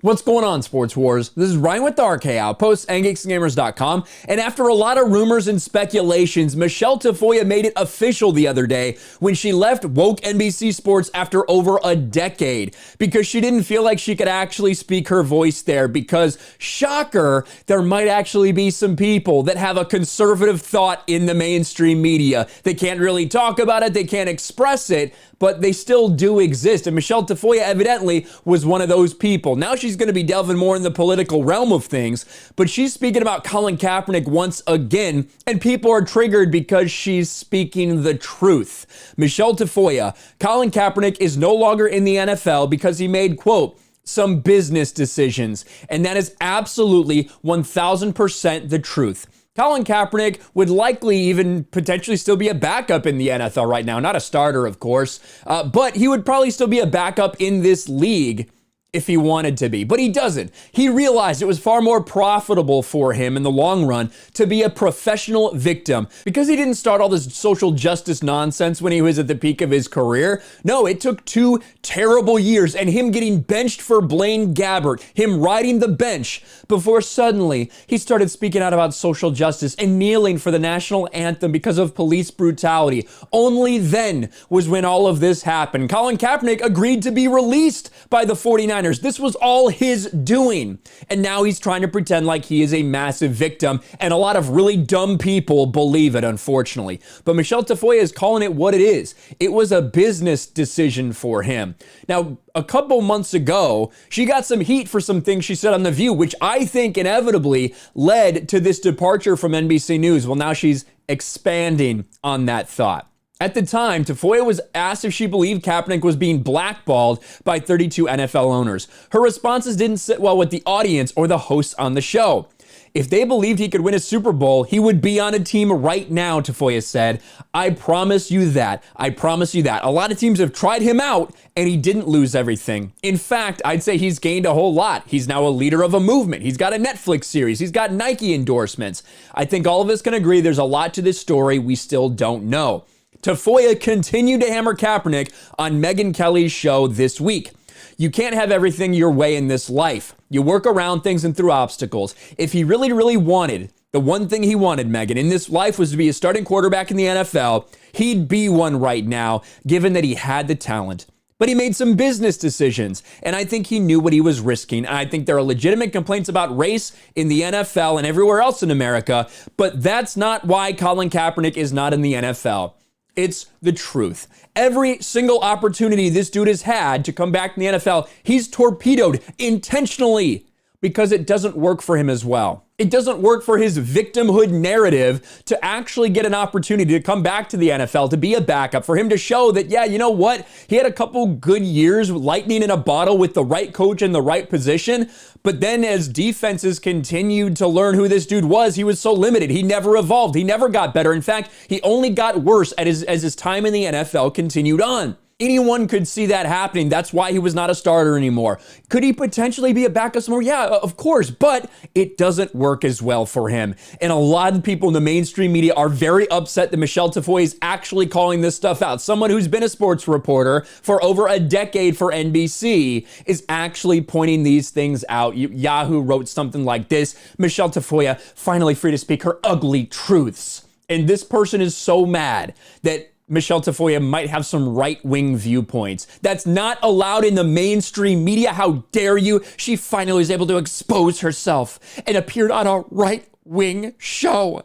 What's going on, Sports Wars? This is Ryan with the RK Outpost and GeeksGamers.com. And after a lot of rumors and speculations, Michele Tafoya made it official the other day when she left woke NBC Sports after over a decade because she didn't feel like she could actually speak her voice there because, shocker, there might actually be some people that have a conservative thought in the mainstream media. They can't really talk about it, they can't express it, but they still do exist. And Michele Tafoya evidently was one of those people. Now she's going to be delving more in the political realm of things, but she's speaking about Colin Kaepernick once again, and people are triggered because she's speaking the truth. Michele Tafoya, Colin Kaepernick is no longer in the NFL because he made, quote, some business decisions. And that is absolutely 1000% the truth. Colin Kaepernick would likely even potentially still be a backup in the NFL right now. Not a starter, of course, but he would probably still be a backup in this league if he wanted to be, but he doesn't. He realized it was far more profitable for him in the long run to be a professional victim because he didn't start all this social justice nonsense when he was at the peak of his career. No, it took 2 terrible years and him getting benched for Blaine Gabbert, him riding the bench before suddenly he started speaking out about social justice and kneeling for the national anthem because of police brutality. Only then was when all of this happened. Colin Kaepernick agreed to be released by the 49ers. This was all his doing. And now he's trying to pretend like he is a massive victim. And a lot of really dumb people believe it, unfortunately. But Michele Tafoya is calling it what it is. It was a business decision for him. Now, a couple months ago, she got some heat for some things she said on The View, which I think inevitably led to this departure from NBC News. Well, now she's expanding on that thought. At the time, Tafoya was asked if she believed Kaepernick was being blackballed by 32 NFL owners. Her responses didn't sit well with the audience or the hosts on the show. If they believed he could win a Super Bowl, he would be on a team right now, Tafoya said. I promise you that. I promise you that. A lot of teams have tried him out, and he didn't lose everything. In fact, I'd say he's gained a whole lot. He's now a leader of a movement. He's got a Netflix series. He's got Nike endorsements. I think all of us can agree there's a lot to this story we still don't know. Tafoya continued to hammer Kaepernick on Megyn Kelly's show this week. You can't have everything your way in this life. You work around things and through obstacles. If he really wanted, the one thing he wanted, Megyn, in this life was to be a starting quarterback in the NFL, he'd be one right now, given that he had the talent. But he made some business decisions, and I think he knew what he was risking. And I think there are legitimate complaints about race in the NFL and everywhere else in America, but that's not why Colin Kaepernick is not in the NFL. It's the truth. Every single opportunity this dude has had to come back in the NFL, he's torpedoed intentionally because it doesn't work for him as well. It doesn't work for his victimhood narrative to actually get an opportunity to come back to the NFL, to be a backup, for him to show that, yeah, you know what? He had a couple good years, lightning in a bottle with the right coach in the right position. But then as defenses continued to learn who this dude was, he was so limited. He never evolved. He never got better. In fact, he only got worse as his time in the NFL continued on. Anyone could see that happening. That's why he was not a starter anymore. Could he potentially be a backup somewhere? Yeah, of course, but it doesn't work as well for him. And a lot of people in the mainstream media are very upset that Michele Tafoya is actually calling this stuff out. Someone who's been a sports reporter for over a decade for NBC is actually pointing these things out. Yahoo wrote something like this: Michele Tafoya finally free to speak her ugly truths. And this person is so mad that Michele Tafoya might have some right-wing viewpoints. That's not allowed in the mainstream media. How dare you? She finally was able to expose herself and appeared on a right-wing show.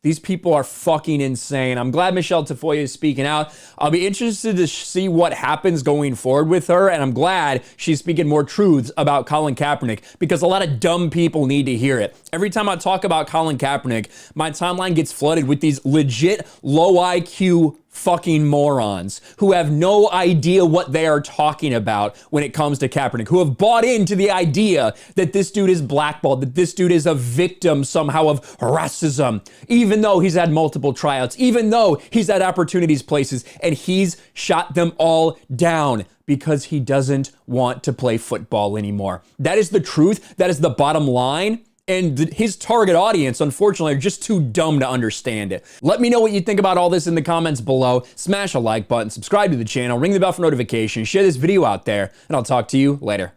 These people are fucking insane. I'm glad Michele Tafoya is speaking out. I'll be interested to see what happens going forward with her, and I'm glad she's speaking more truths about Colin Kaepernick because a lot of dumb people need to hear it. Every time I talk about Colin Kaepernick, my timeline gets flooded with these legit low IQ fucking morons who have no idea what they are talking about when it comes to Kaepernick, who have bought into the idea that this dude is blackballed, that this dude is a victim somehow of racism, even though he's had multiple tryouts, even though he's had opportunities places, and he's shot them all down because he doesn't want to play football anymore. That is the truth. That is the bottom line. And his target audience, unfortunately, are just too dumb to understand it. Let me know what you think about all this in the comments below. Smash a like button, subscribe to the channel, ring the bell for notifications, share this video out there, and I'll talk to you later.